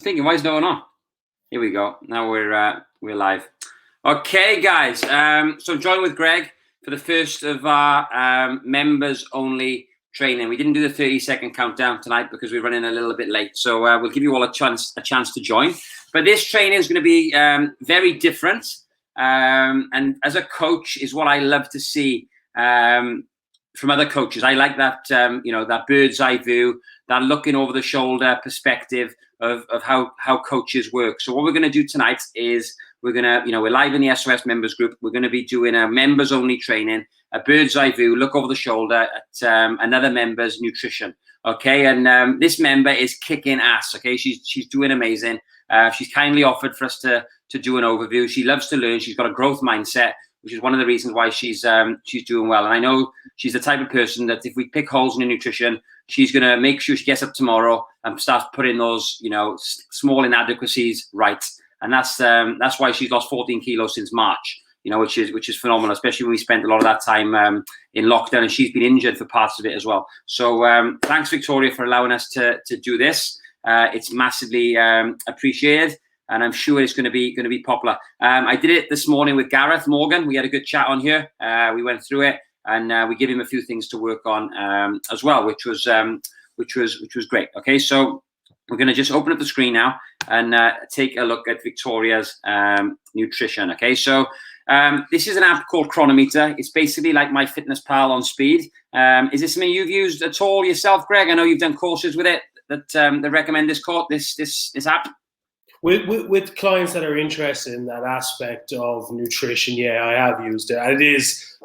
Thinking, why is no one on? Here we go. Now we're live. Okay, guys. So join with Greg for the first of our members only training. We didn't do the 30-second countdown tonight because we're running a little bit late. So we'll give you all a chance to join. But this training is going to be very different. And as a coach, is what I love to see from other coaches. I like that that bird's eye view, that looking over the shoulder perspective of how coaches work. So what we're going to do tonight is we're live in the SOS members group. We're going to be doing a members only training, a bird's eye view, look over the shoulder at another member's nutrition. Okay, and this member is kicking ass. Okay, she's doing amazing. She's kindly offered for us to do an overview. She loves to learn. She's got a growth mindset, which is one of the reasons why she's doing well. And I know she's the type of person that if we pick holes in her nutrition, she's going to make sure she gets up tomorrow and starts putting those, small inadequacies right. And that's why she's lost 14 kilos since March, which is phenomenal, especially when we spent a lot of that time in lockdown, and she's been injured for parts of it as well. So thanks, Victoria, for allowing us to do this. It's massively appreciated. And I'm sure it's going to be popular. I did it this morning with Gareth Morgan. We had a good chat on here. We went through it, and we gave him a few things to work on as well, which was great. Okay, so we're going to just open up the screen now and take a look at Victoria's nutrition. Okay, so this is an app called Chronometer. It's basically like MyFitnessPal on speed. Is this something you've used at all yourself, Greg? I know you've done courses with it that recommend this app. With clients that are interested in that aspect of nutrition, yeah, I have used it. And it is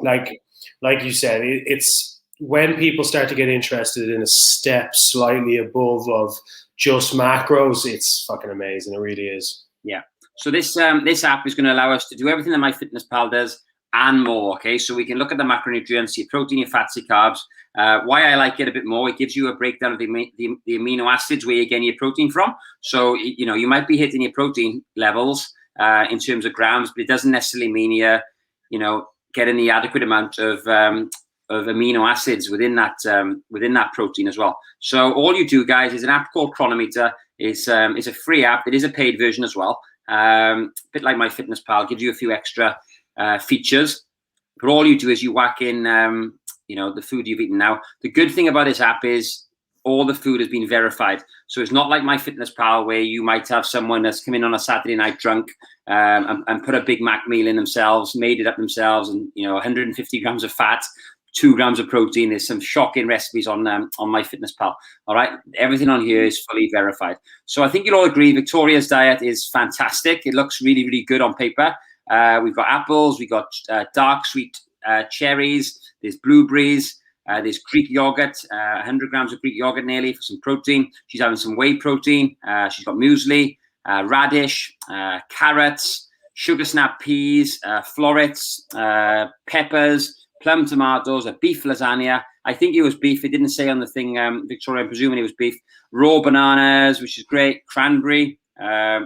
like you said, it's when people start to get interested in a step slightly above of just macros, it's fucking amazing. It really is. Yeah. So this app is going to allow us to do everything that MyFitnessPal does and more. Okay, so we can look at the macronutrients, your protein, your fats, your carbs. Why I like it a bit more, it gives you a breakdown of the amino acids where you're getting your protein from. So you might be hitting your protein levels in terms of grams, but it doesn't necessarily mean you're getting the adequate amount of amino acids within that protein as well. So all you do, guys, is an app called Chronometer. It's a free app. It is a paid version as well. A bit like MyFitnessPal, gives you a few extra features, but all you do is you whack in the food you've eaten. Now the good thing about this app is all the food has been verified, so it's not like MyFitnessPal where you might have someone that's come in on a Saturday night drunk and put a Big Mac meal in themselves, made it up themselves, and 150 grams of fat, 2 grams of protein. There's some shocking recipes on MyFitnessPal. All right, everything on here is fully verified. So I think you'll all agree Victoria's diet is fantastic. It looks really, really good on paper. We've got apples, we've got dark sweet cherries, there's blueberries, there's Greek yogurt, 100 grams of Greek yogurt nearly for some protein. She's having some whey protein. She's got muesli, radish, carrots, sugar snap peas, florets, peppers, plum tomatoes, a beef lasagna. I think it was beef. It didn't say on the thing, Victoria. I'm presuming it was beef. Raw bananas, which is great. Cranberry,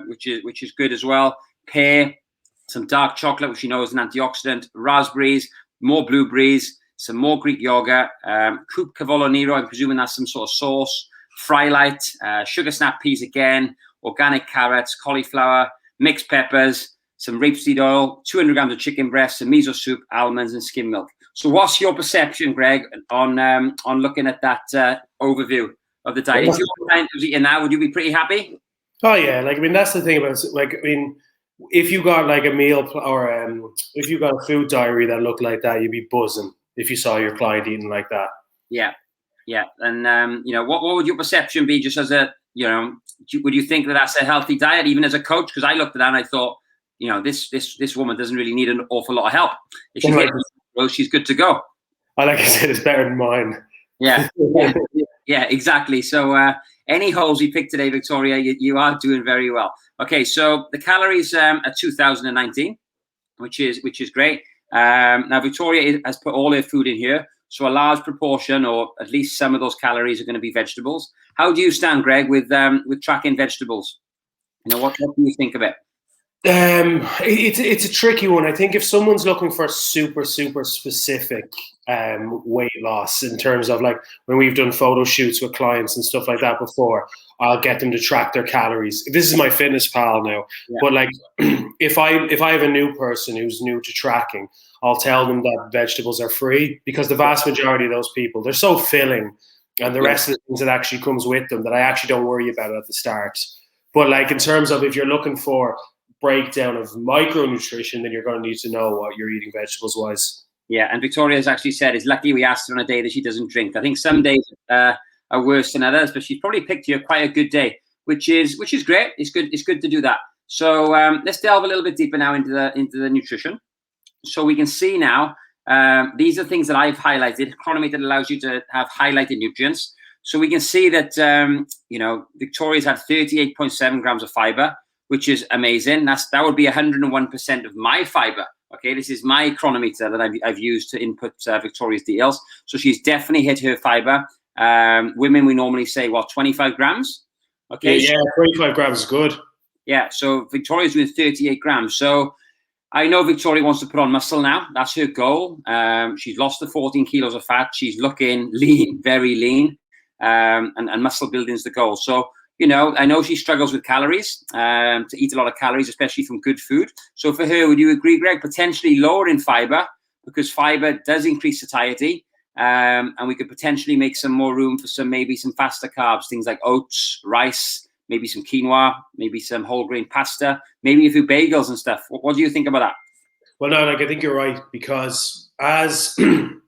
which is good as well. Pear, some dark chocolate, which you know is an antioxidant. Raspberries, more blueberries, some more Greek yogurt. Coupe Cavolo Nero. I'm presuming that's some sort of sauce. Frylight, sugar snap peas again. Organic carrots, cauliflower, mixed peppers, some rapeseed oil, 200 grams of chicken breast, some miso soup, almonds, and skim milk. So what's your perception, Greg, on looking at that overview of the diet? If you were trying to eat it now, would you be pretty happy? Oh yeah, that's the thing about it. If you got like a meal or if you got a food diary that looked like that, you'd be buzzing if you saw your client eating like that. Yeah. And what would your perception be? Just as a would you think that that's a healthy diet, even as a coach? Because I looked at that and I thought, this woman doesn't really need an awful lot of help. If she's getting well, she's good to go. Like I said, it's better than mine. Yeah, exactly. So any holes you picked today, Victoria, you are doing very well. Okay, so the calories are 2019, which is great. Now Victoria has put all her food in here, so a large proportion, or at least some of those calories, are going to be vegetables. How do you stand, Greg, with tracking vegetables? What do you think of it? It's a tricky one. I think if someone's looking for super specific weight loss, in terms of like when we've done photo shoots with clients and stuff like that before, I'll get them to track their calories. This is my fitness pal now, Yeah. but like if I have a new person who's new to tracking, I'll tell them that vegetables are free, because the vast majority of those people, they're so filling, and the rest of the things that actually comes with them, that I actually don't worry about it at the start. But like in terms of if you're looking for breakdown of micronutrition, then you're going to need to know what you're eating vegetables wise. Yeah, and Victoria's actually said it's lucky we asked her on a day that she doesn't drink. I think some days are worse than others, but she's probably picked you quite a good day, which is great. It's good. It's good to do that. So let's delve a little bit deeper now into the nutrition. So we can see now, these are things that I've highlighted. Chronometer allows you to have highlighted nutrients. So we can see that, Victoria's had 38.7 grams of fiber, which is amazing. That would be 101% of my fiber. Okay, this is my chronometer that I've used to input Victoria's details. So she's definitely hit her fiber. Women, we normally say, 25 grams? Okay. Yeah, 25 grams is good. Yeah, so Victoria's doing 38 grams. So I know Victoria wants to put on muscle now. That's her goal. She's lost the 14 kilos of fat. She's looking lean, very lean, and muscle building is the goal. So, I know she struggles with calories, to eat a lot of calories, especially from good food. So for her, would you agree, Greg, potentially lower in fiber, because fiber does increase satiety, and we could potentially make some more room for maybe some faster carbs, things like oats, rice, maybe some quinoa, maybe some whole grain pasta, maybe a few bagels and stuff. What do you think about that? Well, no, I think you're right, because as you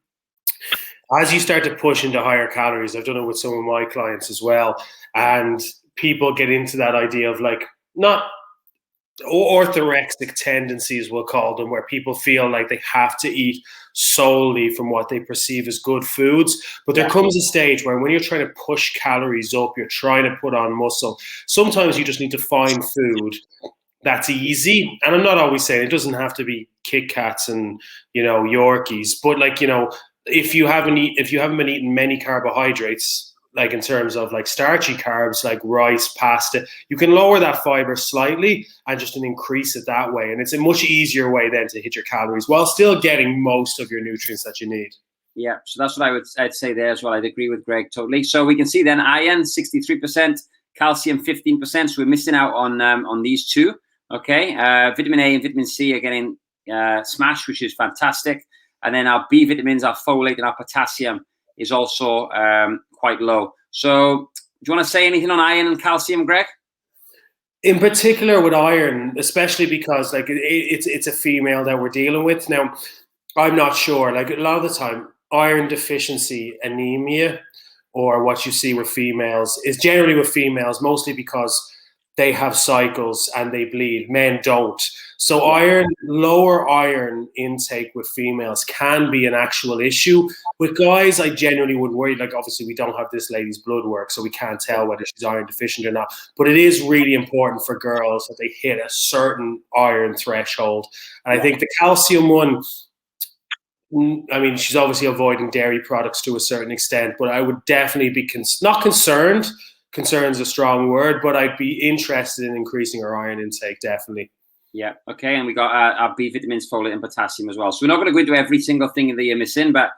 start to push into higher calories, I've done it with some of my clients as well, and people get into that idea of like, not orthorexic tendencies, we'll call them, where people feel like they have to eat solely from what they perceive as good foods. But there comes a stage where when you're trying to push calories up, you're trying to put on muscle. Sometimes you just need to find food that's easy. And I'm not always saying it doesn't have to be Kit Kats and, Yorkies, but like, if you haven't been eating many carbohydrates, like in terms of like starchy carbs, like rice, pasta, you can lower that fiber slightly and just increase it that way. And it's a much easier way then to hit your calories while still getting most of your nutrients that you need. Yeah, so that's what I'd say there as well. I'd agree with Greg totally. So we can see then iron 63%, calcium 15%. So we're missing out on these two. Okay, vitamin A and vitamin C are getting smashed, which is fantastic. And then our B vitamins, our folate, and our potassium is also quite low. So do you want to say anything on iron and calcium, Greg? In particular with iron, especially because like it's a female that we're dealing with. Now, I'm not sure. Like a lot of the time, iron deficiency anemia, or what you see with females, is generally with females, mostly because they have cycles and they bleed. Men don't. So lower iron intake with females can be an actual issue. With guys, I genuinely wouldn't worry. Like, obviously, we don't have this lady's blood work, so we can't tell whether she's iron deficient or not. But it is really important for girls that they hit a certain iron threshold. And I think the calcium one, I mean, she's obviously avoiding dairy products to a certain extent, but I would definitely be not concerned. Concern is a strong word, but I'd be interested in increasing her iron intake, definitely. Yeah, okay, and we got our B vitamins, folate, and potassium as well. So we're not going to go into every single thing that you're missing, but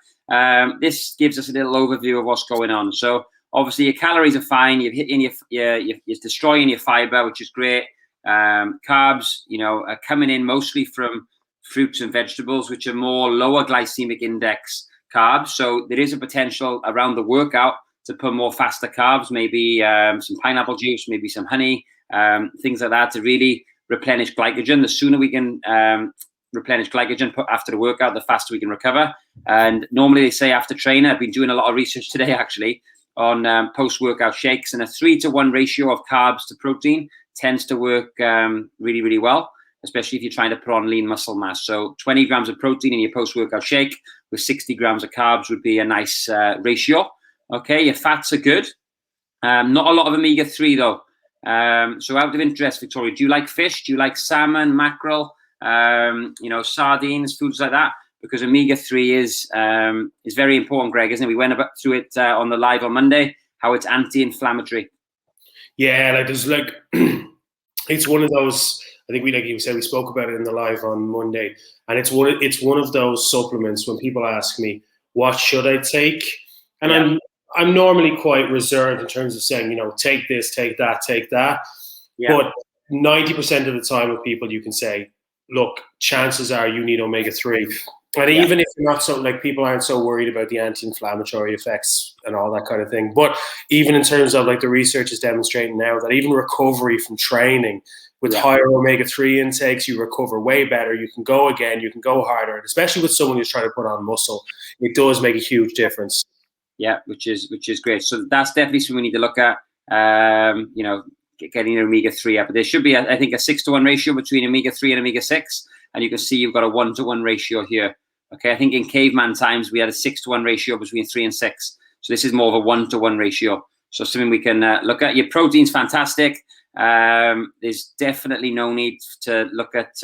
this gives us a little overview of what's going on. So obviously your calories are fine. You're hitting you're destroying your fiber, which is great. Carbs, are coming in mostly from fruits and vegetables, which are more lower glycemic index carbs. So there is a potential around the workout to put more faster carbs, maybe some pineapple juice, maybe some honey, things like that to really replenish glycogen. The sooner we can replenish glycogen after the workout, the faster we can recover. And normally they say after training, I've been doing a lot of research today actually on post-workout shakes, and a 3-to-1 ratio of carbs to protein tends to work really, really well, especially if you're trying to put on lean muscle mass. So 20 grams of protein in your post-workout shake with 60 grams of carbs would be a nice ratio. Okay, your fats are good. Not a lot of omega-3 though. So out of interest, Victoria, do you like fish? Do you like salmon, mackerel, sardines, foods like that? Because omega-3 is very important, Greg, isn't it? We went through it on the live on Monday, how it's anti-inflammatory. Yeah, like there's like it's one of those. I think like you said, we spoke about it in the live on Monday, and it's one of those supplements. When people ask me what should I take, and I'm normally quite reserved in terms of saying, take this, take that, take that. Yeah. But 90% of the time with people, you can say, look, chances are you need omega-3. And even if you're not so, like, people aren't so worried about the anti-inflammatory effects and all that kind of thing. But even in terms of, like, the research is demonstrating now that even recovery from training with higher omega-3 intakes, you recover way better. You can go again, you can go harder. And especially with someone who's trying to put on muscle, it does make a huge difference. Yeah, which is great. So that's definitely something we need to look at. Getting an omega-3 up. But there should be, I think, a 6-to-1 ratio between omega-3 and omega-6. And you can see you've got a 1-to-1 ratio here. Okay, I think in caveman times, we had a 6-to-1 ratio between 3 and 6. So this is more of a 1-to-1 ratio. So something we can look at. Your protein's fantastic. There's definitely no need to look at,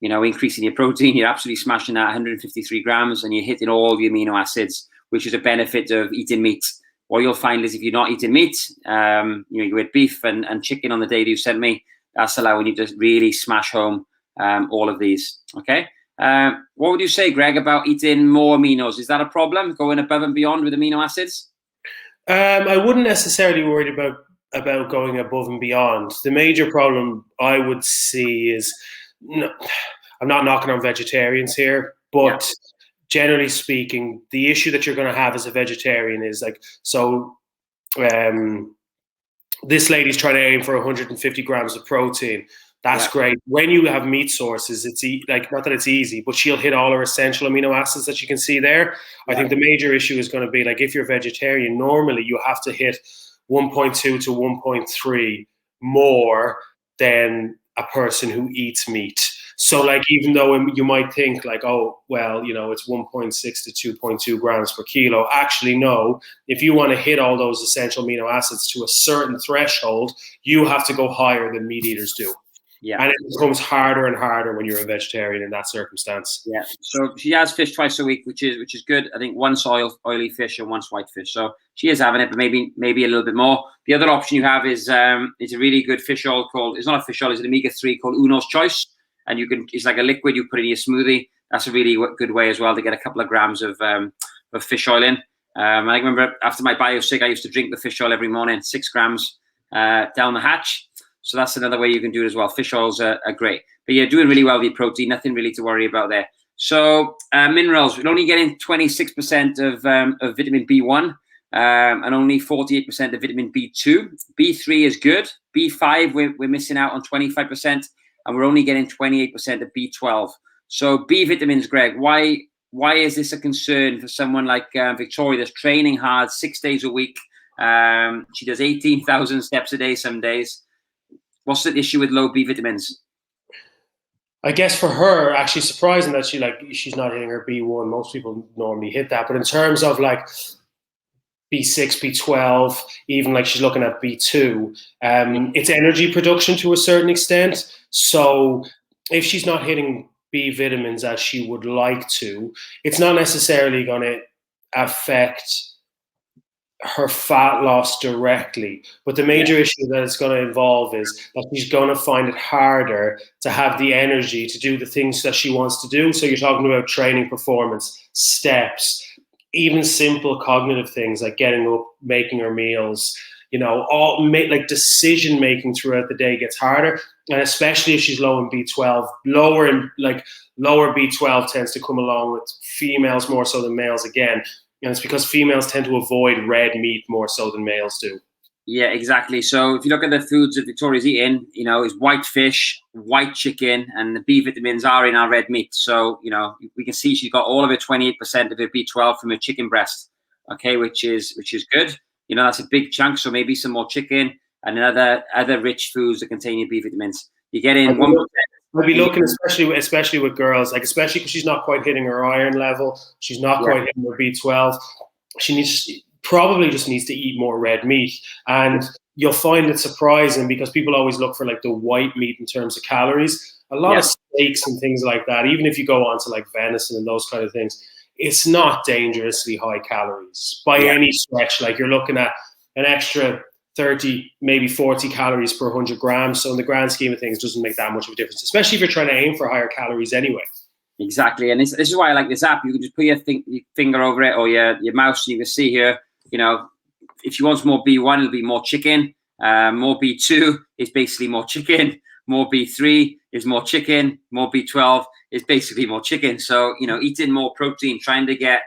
increasing your protein. You're absolutely smashing that 153 grams and you're hitting all the amino acids, which is a benefit of eating meat. What you'll find is if you're not eating meat, you eat beef and chicken on the day that you sent me, that's allowing you to really smash home all of these, okay? What would you say, Greg, about eating more aminos? Is that a problem, going above and beyond with amino acids? I wouldn't necessarily worry about going above and beyond. The major problem I would see is, I'm not knocking on vegetarians here, but generally speaking, the issue that you're going to have as a vegetarian is like, this lady's trying to aim for 150 grams of protein. That's great. When you have meat sources, it's not that it's easy, but she'll hit all her essential amino acids that you can see there. I think the major issue is going to be, like, if you're vegetarian, normally you have to hit 1.2 to 1.3 more than a person who eats meat. So, like, even though you might think like, oh, well, it's 1.6 to 2.2 grams per kilo. Actually, no. If you want to hit all those essential amino acids to a certain threshold, you have to go higher than meat eaters do. Yeah. And it becomes harder and harder when you're a vegetarian in that circumstance. Yeah. So she has fish twice a week, which is good. I think once oily fish and once white fish. So she is having it, but maybe a little bit more. The other option you have is a really good fish oil called, it's not a fish oil, it's an omega-3 called Uno's Choice. And it's like a liquid you put in your smoothie. That's a really good way as well to get a couple of grams of fish oil in. I remember after my biosig, I used to drink the fish oil every morning, 6 grams down the hatch. So that's another way you can do it as well. Fish oils are great. But you're doing really well with your protein. Nothing really to worry about there. So minerals, we're only getting 26% of vitamin B1 and only 48% of vitamin B2. B3 is good. B5, we're missing out on 25%. And we're only getting 28% of B12. So B vitamins, Greg, why is this a concern for someone like Victoria that's training hard 6 days a week? She does 18,000 steps a day some days. What's the issue with low B vitamins? I guess for her, actually surprising that she's not hitting her B1. Most people normally hit that. But in terms of like B6, B12, even like she's looking at B2, it's energy production to a certain extent. So if she's not hitting B vitamins as she would like to, it's not necessarily going to affect her fat loss directly. But the major issue that it's going to involve is that she's going to find it harder to have the energy to do the things that she wants to do. So you're talking about training performance, steps, even simple cognitive things like getting up, making her meals, like decision making throughout the day gets harder. And especially if she's low in B12, lower B12 tends to come along with females more so than males again. And it's because females tend to avoid red meat more so than males do. Yeah, exactly. So if you look at the foods that Victoria's eating, is white fish, white chicken, and the B vitamins are in our red meat. So, we can see she's got all of her 28% of her B12 from her chicken breast, okay, which is good. That's a big chunk. So maybe some more chicken and other rich foods that contain your B vitamins. You get in 1%. I'd be looking, especially with girls, like especially because she's not quite hitting her iron level. She's not quite hitting her B12. She probably just needs to eat more red meat. And you'll find it surprising because people always look for like the white meat in terms of calories. A lot of steaks and things like that, even if you go on to like venison and those kind of things, it's not dangerously high calories by any stretch. Like you're looking at an extra 30, maybe 40 calories per 100 grams. So in the grand scheme of things, it doesn't make that much of a difference, especially if you're trying to aim for higher calories anyway. Exactly. And this is why I like this app. You can just put your finger over it or your mouse, and you can see here, you know, if you want more B1, it'll be more chicken. More B2 is basically more chicken. More B3 is more chicken. More B12 is basically more chicken. So, you know, eating more protein, trying to get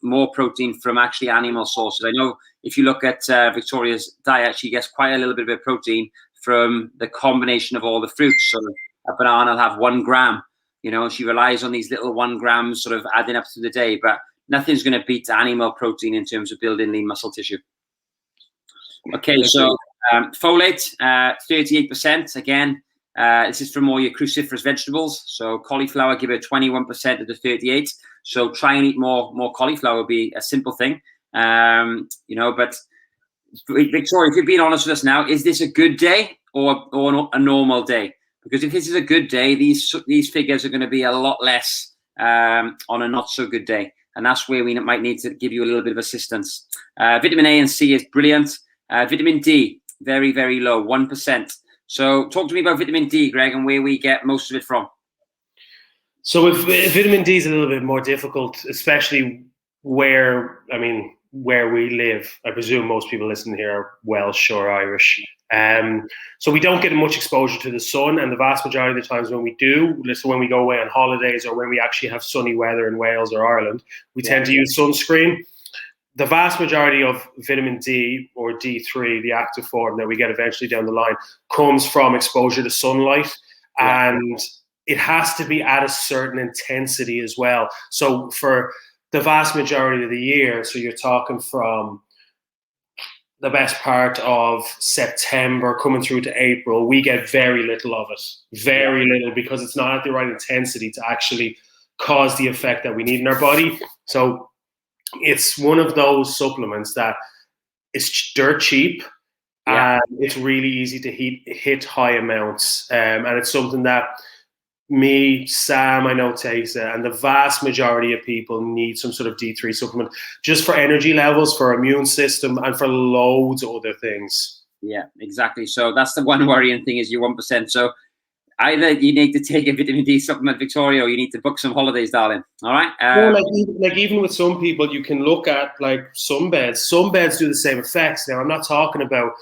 more protein from actually animal sources. I know if you look at Victoria's diet, she gets quite a little bit of protein from the combination of all the fruits. So a banana will have 1 gram. You know, she relies on these little 1 grams sort of adding up through the day, but nothing's going to beat animal protein in terms of building lean muscle tissue. Okay, so folate, 38%. Again, this is from all your cruciferous vegetables. So cauliflower, give it 21% of the 38. So try and eat more cauliflower would be a simple thing. You know, but Victoria, if you're being honest with us now, is this a good day or a normal day? Because if this is a good day, these figures are going to be a lot less on a not so good day. And that's where we might need to give you a little bit of assistance. Vitamin A and C is brilliant. Vitamin D, very, very low, 1%. So talk to me about vitamin D, Greg, and where we get most of it from. So if vitamin D is a little bit more difficult, especially where we live. I presume most people listening here are Welsh or Irish. So we don't get much exposure to the sun, and the vast majority of the times when we do, so when we go away on holidays or when we actually have sunny weather in Wales or Ireland, we tend to use sunscreen. The vast majority of vitamin D or D3, the active form that we get eventually down the line, comes from exposure to sunlight, and it has to be at a certain intensity as well. So for the vast majority of the year, so you're talking from the best part of September coming through to April, we get very little of it. Very little, because it's not at the right intensity to actually cause the effect that we need in our body. So it's one of those supplements that is dirt cheap, and it's really easy to hit high amounts. And it's something that me, Sam, I know takes it, and the vast majority of people need some sort of D3 supplement just for energy levels, for immune system, and for loads of other things. Yeah, exactly. So that's the one worrying thing is your 1%. So either you need to take a vitamin D supplement, Victoria, or you need to book some holidays, darling. All right. Like even with some people, you can look at like sunbeds. Sunbeds do the same effects. Now, I'm not talking about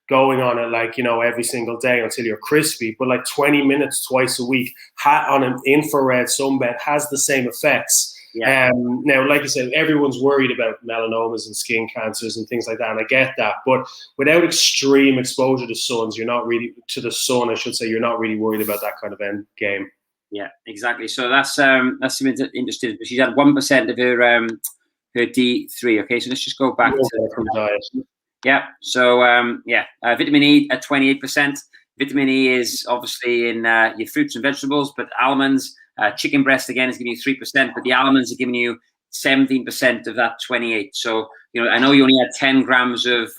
going on it like, you know, every single day until you're crispy, but like 20 minutes twice a week on an infrared sunbed has the same effects. Now, like you said, everyone's worried about melanomas and skin cancers and things like that, and I get that. But without extreme exposure to you're not really you're not really worried about that kind of end game. Yeah, exactly. So that's interesting. She's had 1% of her D3. Okay, so let's just go back to diet. Yeah. So vitamin E at 28%. Vitamin E is obviously in your fruits and vegetables, but almonds, chicken breast again is giving you 3%, but the almonds are giving you 17% of that 28. So you know, I know you only had 10 grams of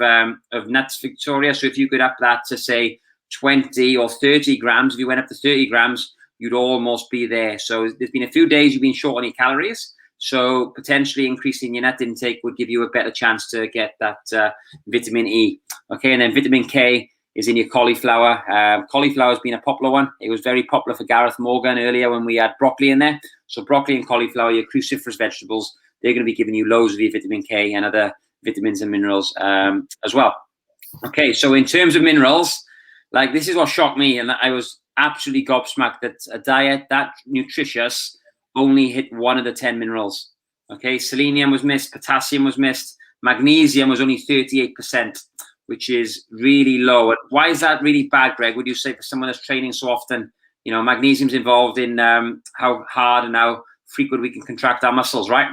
nuts, Victoria. So if you could up that to say 20 or 30 grams, if you went up to 30 grams, you'd almost be there. So there's been a few days you've been short on your calories. So potentially increasing your nut intake would give you a better chance to get that vitamin E. Okay, and then vitamin K is in your cauliflower. Cauliflower has been a popular one. It was very popular for Gareth Morgan earlier when we had broccoli in there. So broccoli and cauliflower, your cruciferous vegetables, they're going to be giving you loads of your vitamin K and other vitamins and minerals as well. Okay, so in terms of minerals, like this is what shocked me, and I was absolutely gobsmacked that a diet that nutritious only hit 1 of the 10 minerals. Okay, selenium was missed, potassium was missed, magnesium was only 38%, which is really low. Why is that really bad, Greg? Would you say for someone that's training so often, you know, magnesium's involved in how hard and how frequent we can contract our muscles, right?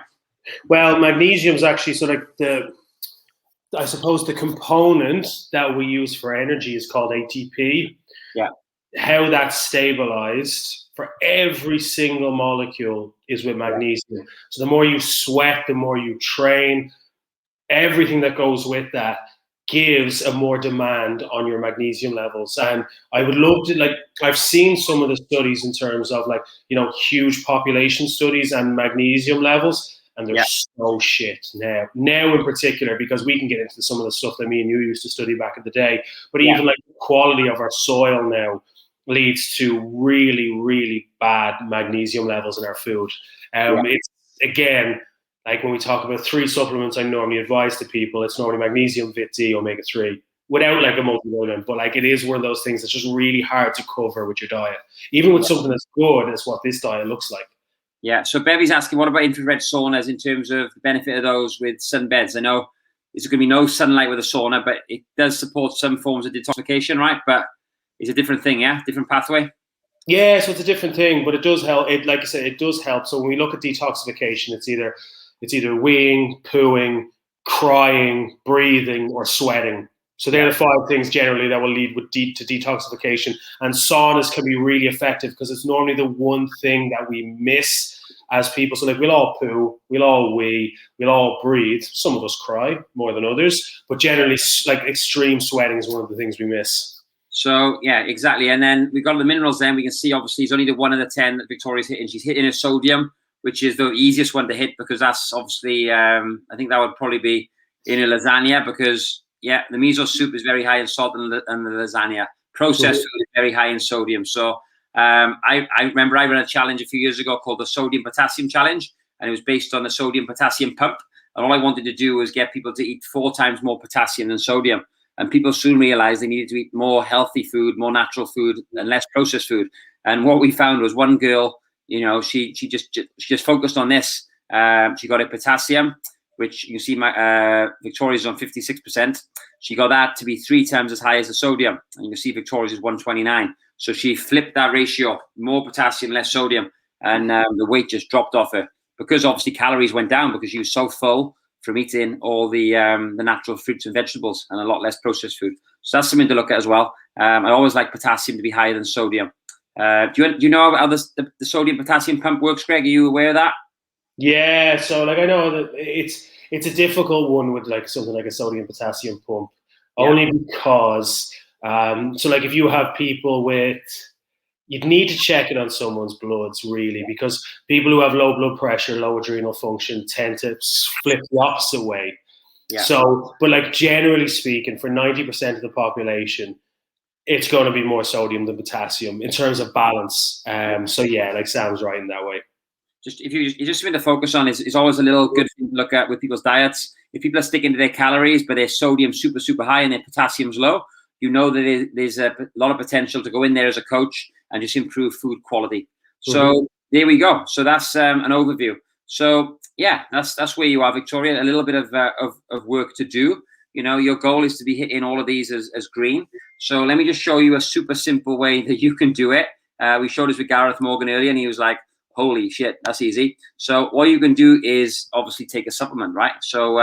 Well, magnesium's actually sort of I suppose the component that we use for energy is called ATP. Yeah. How that's stabilized for every single molecule is with magnesium. So the more you sweat, the more you train, everything that goes with that gives a more demand on your magnesium levels. And I would love to, like, I've seen some of the studies in terms of like, you know, huge population studies and magnesium levels. and they're Yeah. so shit now. Now in particular, because we can get into some of the stuff that me and you used to study back in the day, but even like the quality of our soil now leads to really, really bad magnesium levels in our food. It's, again, like when we talk about 3 supplements I normally advise to people, it's normally magnesium, Vit D, omega-3, without like a multivitamin. But like it is one of those things that's just really hard to cover with your diet, even with something that's good as what this diet looks like. Yeah. So Bevy's asking, what about infrared saunas in terms of the benefit of those with sunbeds? I know there's going to be no sunlight with a sauna, but it does support some forms of detoxification, right? But it's a different thing, yeah? Different pathway? Yeah, so it's a different thing, but it does help. It, like I said, it does help. So when we look at detoxification, it's either weeing, pooing, crying, breathing, or sweating. So they're the 5 things generally that will lead with to detoxification. And saunas can be really effective because it's normally the one thing that we miss as people. So like we'll all poo, we'll all wee, we'll all breathe. Some of us cry more than others, but generally like extreme sweating is one of the things we miss. So yeah, exactly. And then we've got the minerals. Then we can see obviously it's only the 1 of the 10 that Victoria's hitting. She's hitting her sodium, which is the easiest one to hit because that's obviously I think that would probably be in a lasagna because the miso soup is very high in salt and the lasagna. Processed food is very high in sodium. So I remember I ran a challenge a few years ago called the Sodium Potassium Challenge, and it was based on the sodium potassium pump. And all I wanted to do was get people to eat 4 times more potassium than sodium. And people soon realized they needed to eat more healthy food, more natural food, and less processed food. And what we found was one girl, you know, she just focused on this. She got a potassium, which you see Victoria's on 56%. She got that to be 3 times as high as the sodium. And you see Victoria's is 129. So she flipped that ratio, more potassium, less sodium. And the weight just dropped off her because obviously calories went down because she was so full from eating all the natural fruits and vegetables and a lot less processed food. So that's something to look at as well. I always like potassium to be higher than sodium. Do you know how the sodium potassium pump works, Greg? Are you aware of that? Yeah, so like I know that it's a difficult one with like something like a sodium potassium pump, only because so like if you have people with, you'd need to check it on someone's bloods really, because people who have low blood pressure, low adrenal function tend to flip the opposite way. Yeah. So, but like generally speaking, for 90% of the population, it's going to be more sodium than potassium in terms of balance. So yeah, like Sam's right in that way. Just if you just something to focus on is always a little good thing to look at with people's diets. If people are sticking to their calories, but their sodium super high and their potassium's low, you know that there's a lot of potential to go in there as a coach and just improve food quality. So there we go. So that's an overview. So yeah, that's where you are, Victoria. A little bit of work to do. You know, your goal is to be hitting all of these as green. So let me just show you a super simple way that you can do it. We showed this with Gareth Morgan earlier, and he was like, holy shit, that's easy. So what you can do is obviously take a supplement, right? So,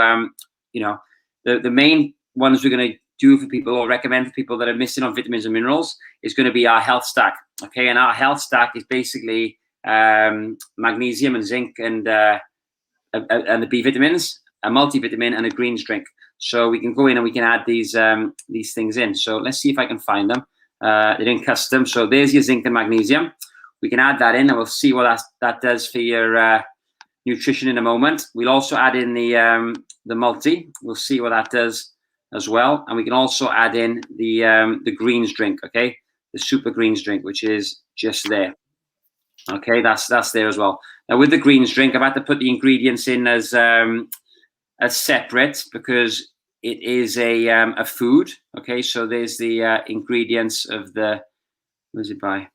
you know, the main ones we're going to do for people or recommend for people that are missing on vitamins and minerals is going to be our health stack. Okay. And our health stack is basically magnesium and zinc and the B vitamins, a multivitamin and a greens drink. So we can go in and we can add these things in. So let's see if I can find them. They're in custom. So there's your zinc and magnesium. We can add that in and we'll see what that does for your nutrition in a moment. We'll also add in the multi. We'll see what that does as well. And we can also add in the greens drink, okay? The super greens drink, which is just there. Okay, that's there as well. Now with the greens drink, I've had to put the ingredients in as separate because it is a food. Okay, so there's the ingredients of the, where's it by?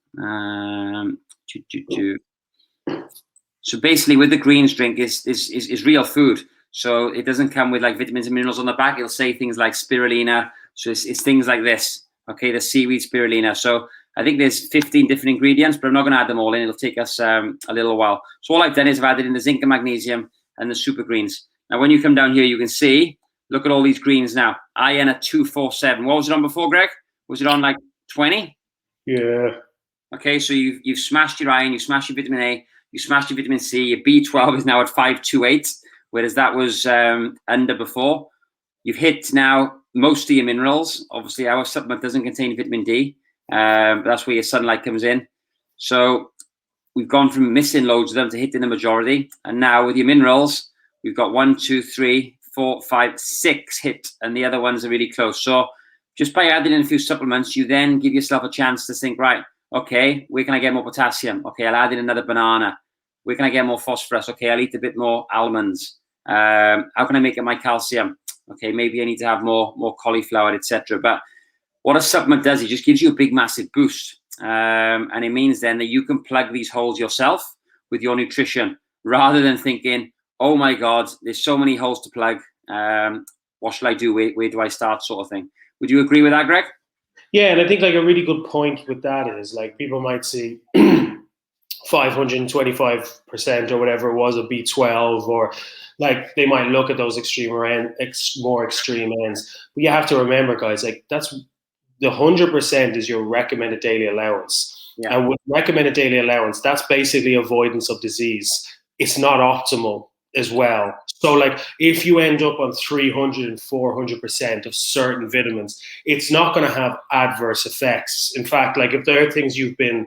So basically with the greens drink is real food. So it doesn't come with like vitamins and minerals on the back. It'll say things like spirulina. So it's things like this. Okay, the seaweed spirulina. So I think there's 15 different ingredients, but I'm not going to add them all in. It'll take us a little while. So all I've done is I've added in the zinc and magnesium and the super greens. Now, when you come down here, you can see, look at all these greens now. Iron at 247. What was it on before, Greg? Was it on like 20? Yeah. Okay, so you've smashed your iron, you've smashed your vitamin A, you smashed your vitamin C. Your B12 is now at 528, whereas that was under before. You've hit now most of your minerals. Obviously, our supplement doesn't contain vitamin D. But that's where your sunlight comes in. So we've gone from missing loads of them to hitting the majority. And now with your minerals, We've got 1, 2, 3, 4, 5, 6 hit, and the other ones are really close. So just by adding in a few supplements, you then give yourself a chance to think, right, okay, where can I get more potassium? Okay, I'll add in another banana. Where can I get more phosphorus? Okay, I'll eat a bit more almonds. How can I make it my calcium? Okay, maybe I need to have more cauliflower, etc. But what a supplement does, it just gives you a big, massive boost. And it means then that you can plug these holes yourself with your nutrition, rather than thinking, oh my God, there's so many holes to plug. What shall I do? Where do I start, sort of thing. Would you agree with that, Greg? Yeah, and I think like a really good point with that is like people might see 525% or whatever it was of B12, or like they might look at those more extreme ends. But you have to remember, guys, like that's the 100% is your recommended daily allowance. Yeah. And with recommended daily allowance, that's basically avoidance of disease. It's not optimal as well. So like if you end up on 300 and 400% of certain vitamins, it's not going to have adverse effects. In fact, like if there are things you've been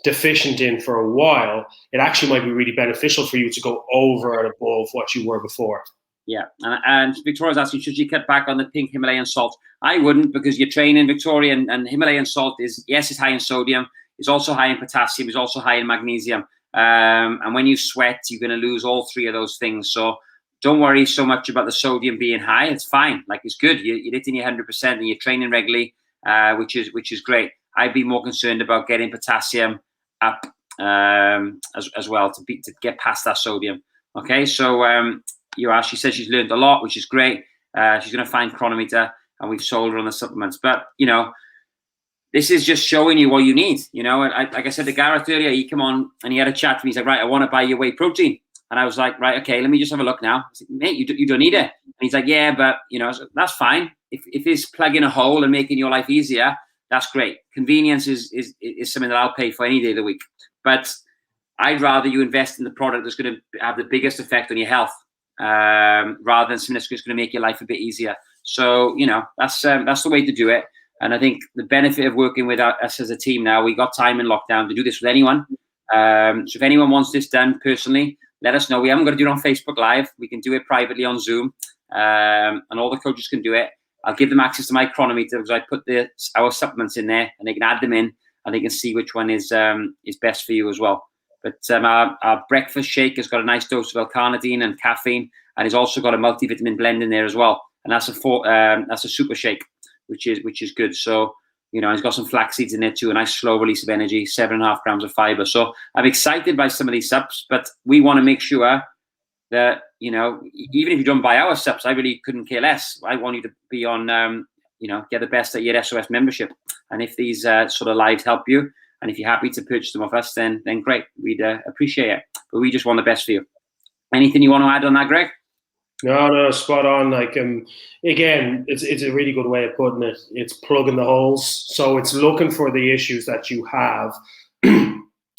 deficient in for a while, it actually might be really beneficial for you to go over and above what you were before. Yeah, and Victoria's asking, should you cut back on the pink Himalayan salt? I wouldn't, because you're training, Victoria, and Himalayan salt is, yes, it's high in sodium. It's also high in potassium. It's also high in magnesium. And when you sweat, you're going to lose all three of those things. So don't worry so much about the sodium being high. It's fine. Like, it's good. You're hitting your 100% and you're training regularly, which is great. I'd be more concerned about getting potassium up as well to get past that sodium. Okay, so she says she's learned a lot, which is great. She's going to find Chronometer, and we've sold her on the supplements. But this is just showing you what you need. Like I said to Gareth earlier, he came on and he had a chat with me. He's like, right, I want to buy your whey protein. And I was like, right, okay, let me just have a look now. I said, mate, you don't need it. And he's like, yeah, but that's fine. If it's plugging a hole and making your life easier, that's great. Convenience is something that I'll pay for any day of the week. But I'd rather you invest in the product that's going to have the biggest effect on your health, rather than something that's just going to make your life a bit easier. So that's the way to do it. And I think the benefit of working with us as a team now, we got time in lockdown to do this with anyone. So if anyone wants this done personally, let us know. We haven't got to do it on Facebook Live. We can do it privately on Zoom, and all the coaches can do it. I'll give them access to my Chronometer, because I put our supplements in there, and they can add them in, and they can see which one is best for you as well. But our breakfast shake has got a nice dose of L-carnitine and caffeine, and it's also got a multivitamin blend in there as well. And that's a super shake, which is good. So it's got some flax seeds in there too, a nice slow release of energy, 7.5 grams of fiber. So I'm excited by some of these subs, but we want to make sure that even if you don't buy our subs, I really couldn't care less. I want you to be on get the best at your SOS membership. And if these sort of lives help you, and if you're happy to purchase them off us, then great. We'd appreciate it. But we just want the best for you. Anything you want to add on that, Greg? No, spot on. Like, again, it's a really good way of putting it. It's plugging the holes. So it's looking for the issues that you have,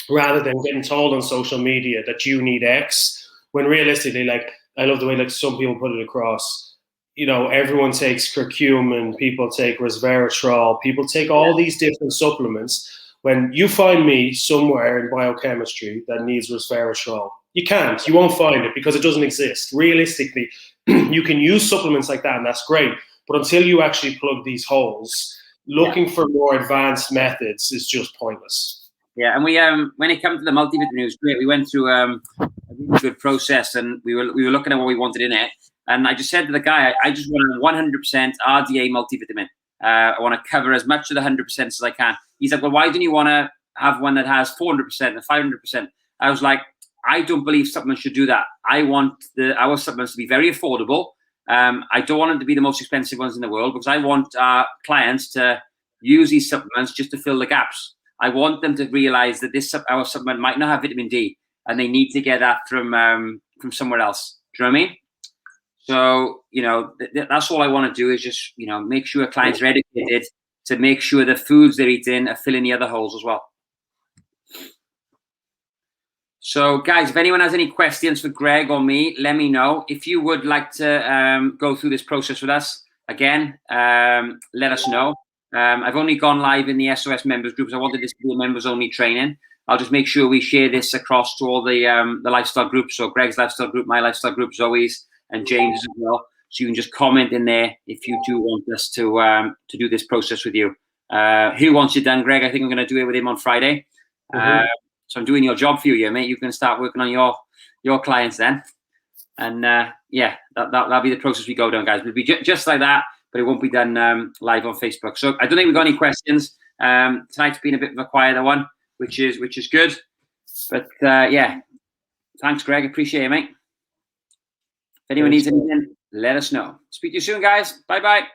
rather than getting told on social media that you need X, when realistically, like, I love the way like some people put it across. Everyone takes curcumin, people take resveratrol, people take all these different supplements. When you find me somewhere in biochemistry that needs resveratrol, you can't. You won't find it because it doesn't exist. Realistically, you can use supplements like that, and that's great. But until you actually plug these holes, looking for more advanced methods is just pointless. Yeah, and we when it comes to the multivitamin, it was great. We went through a really good process, and we were looking at what we wanted in it. And I just said to the guy, I just want a 100% RDA multivitamin. I want to cover as much of the 100% as I can. He's like, well, why don't you want to have one that has 400% and 500%? I was like, I don't believe supplements should do that. I want our supplements to be very affordable. I don't want them to be the most expensive ones in the world, because I want our clients to use these supplements just to fill the gaps. I want them to realize that our supplement might not have vitamin D, and they need to get that from somewhere else. Do you know what I mean? So, that's all I want to do, is just, make sure clients are educated to make sure the foods they're eating are filling the other holes as well. So, guys, if anyone has any questions for Greg or me, let me know. If you would like to go through this process with us, again, let us know. I've only gone live in the SOS members groups. I wanted this to be a members-only training. I'll just make sure we share this across to all the lifestyle groups. So Greg's lifestyle group, my lifestyle group, Zoe's, and James as well. So you can just comment in there if you do want us to do this process with you. Who wants it done, Greg? I think I'm going to do it with him on Friday. So I'm doing your job for you here, mate. You can start working on your clients then. And yeah, that'll be the process we go down, guys. It'll be just like that, but it won't be done live on Facebook. So I don't think we've got any questions. Tonight's been a bit of a quieter one, which is good. But yeah, thanks, Greg. Appreciate it, mate. If anyone needs anything, let us know. Speak to you soon, guys. Bye-bye.